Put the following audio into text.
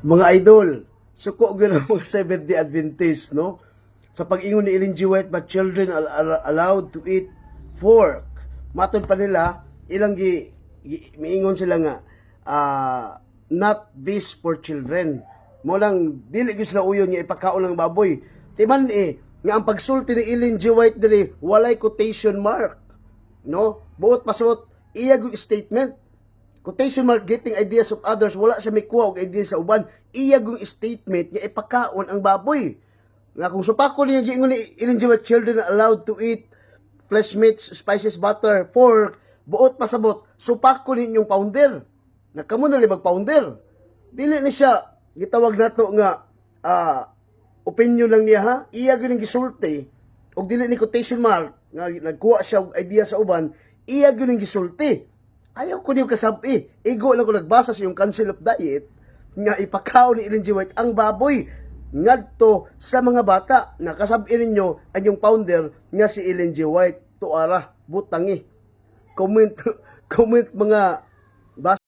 Mga idol, suko gyud ang mga Seventh-day Adventist, no? Sa pag-ingon ni Ellen G. White, but children are allowed to eat pork. Matod pa nila, ilang miingon sila nga, not this for children. Mo lang, dili gyud sila uyon nga ipakaon ng baboy. Timan nga ang pagsulti ni Ellen G. White diri, walay quotation mark. No? Buot pasuot, iya gyud statement. Quotation mark, getting ideas of others, wala siya may kuha og ideas sa uban. Iya yung statement nga ipakaon ang baboy. Nga kung supako niya giingon ni Ellen G. White, children are allowed to eat flesh meats, spices, butter, pork, buot pasabot, supako ninyong founder. Nga kamo na rin mag-founder. Dili ni siya gitawag nato nga opinion lang niya ha. Iya gyud ang gisulti og dili ni quotation mark nga nagkuha siya og idea sa uban, iya gyud ang gisulti. Ayaw ko niyo kasabi. Igo lang ko nagbasa sa yung Council of Diet nga ipakaon ni Ellen G. White ang baboy ngadto sa mga bata. Nakasabi ninyo ang yung founder nga si Ellen G. White. Tuara, butangi. Comment mga